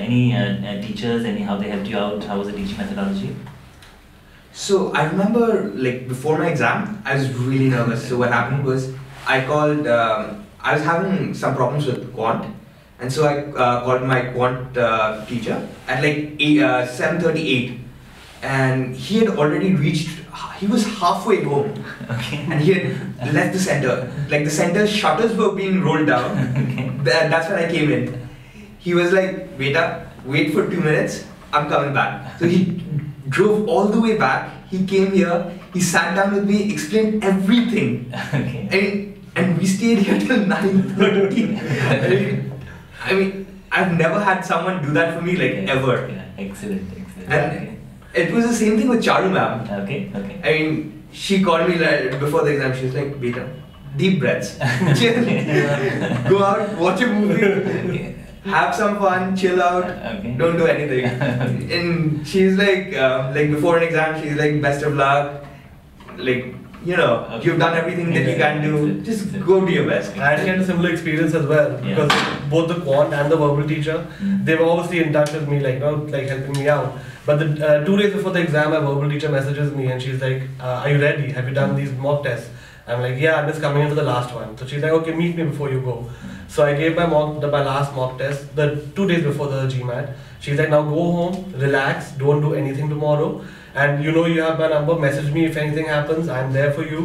Any teachers, how they helped you out? How was the teaching methodology? So I remember, like, before my exam, I was really nervous. So what happened was, I called. I was having some problems with quant, and so I called my quant teacher at like 7:38, and he had already reached. He was halfway home, and he had left the center. Like the center shutters were being rolled down. That's when I came in. He was like, wait for 2 minutes. I'm coming back. So he drove all the way back. He came here. He sat down with me, explained everything. And we stayed here till 9:30. I mean, I've never had someone do that for me, like, ever. Yeah, excellent. And it was the same thing with Charu ma'am. Okay. I mean, she called me like, before the exam. She was like, "Beta, deep breaths. Chill. Go out, watch a movie, have some fun, chill out. Don't do anything." And she's like before an exam, she's like, "Best of luck. Like, you've done everything that you can do. Just go do your best." I actually had a similar experience as well, because both the quant and the verbal teacher, they were obviously in touch with me, like helping me out. But the 2 days before the exam, my verbal teacher messages me and she's like, "Are you ready? Have you done these mock tests?" I'm like, "Yeah, I'm just coming in for the last one." So she's like, "Okay, meet me before you go." So I gave my last mock test the 2 days before the GMAT. She's like, "Now go home, relax, don't do anything tomorrow. And you have my number, message me if anything happens, I'm there for you.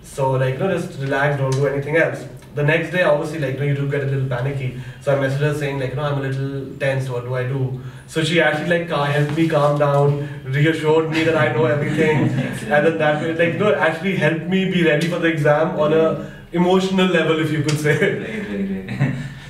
So just relax, don't do anything else." The next day, obviously, you do get a little panicky. So I messaged her saying, I'm a little tense, what do I do? So she actually helped me calm down, reassured me that I know everything. And then that way, actually helped me be ready for the exam on a emotional level, if you could say. Great.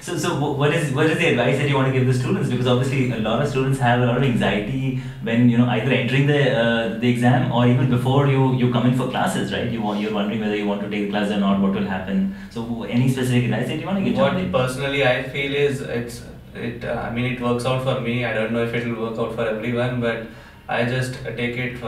So what is the advice that you want to give the students? Because obviously a lot of students have a lot of anxiety when either entering the exam or even before you come in for classes, right? You're wondering whether you want to take the class or not, what will happen. So any specific advice that you want to give? What personally I feel is it works out for me. I don't know if it will work out for everyone, but I just take it. I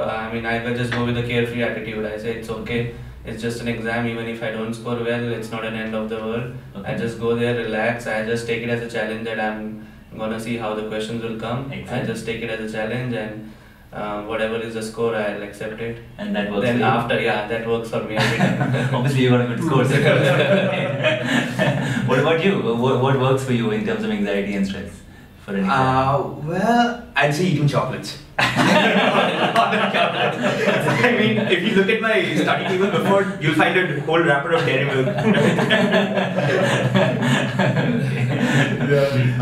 will just go with a carefree attitude. I say it's okay. It's just an exam. Even if I don't score well, it's not an end of the world. I just go there, relax. I just take it as a challenge that I'm gonna see how the questions will come. I just take it as a challenge, and whatever is the score, I'll accept it. And that works. Then that works for me every time. Obviously, you got a good score. What about you? What works for you in terms of anxiety and stress for an exam? Well, I'd say eating chocolates. I mean, if you look at my study table before, you'll find a whole wrapper of dairy milk.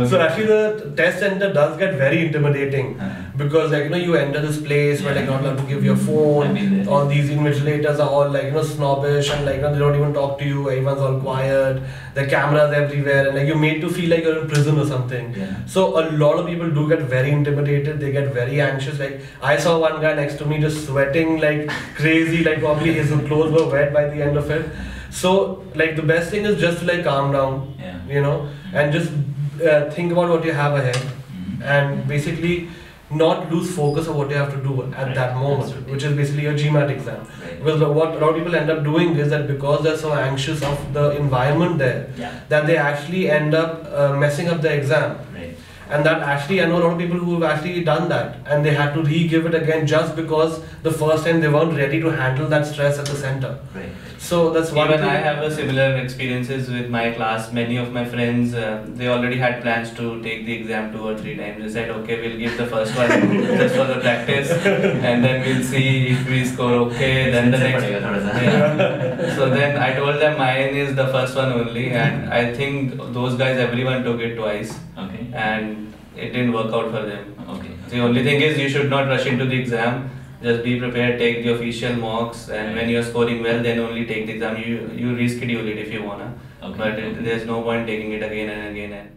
So actually the test center does get very intimidating, because you enter this place where you're not allowed to give your phone. All these invigilators are all snobbish, and they don't even talk to you. Everyone's all quiet. The cameras everywhere, and you're made to feel like you're in prison or something. So a lot of people do get very intimidated. They get very anxious. I saw one guy next to me just sweating like crazy, probably his clothes were wet by the end of it. So the best thing is just to calm down, and just think about what you have ahead, and basically not lose focus of what you have to do at that moment, which is basically your GMAT exam. Because what a lot of people end up doing is that because they're so anxious of the environment there, that they actually end up messing up the exam. And that actually, I know a lot of people who have actually done that, and they had to re-give it again just because the first time they weren't ready to handle that stress at the center. So that's one thing. Even I have a similar experiences with my class. Many of my friends, they already had plans to take the exam 2 or 3 times. They said, okay, we'll give the first one just for the practice, and then we'll see if we score okay, then the next. So then I told them mine is the first one only, and I think those guys, everyone took it twice. And it didn't work out for them. The only thing is you should not rush into the exam. Just be prepared, take the official mocks, and when you're scoring well, then only take the exam. You reschedule it if you wanna. But there's no point taking it again and again.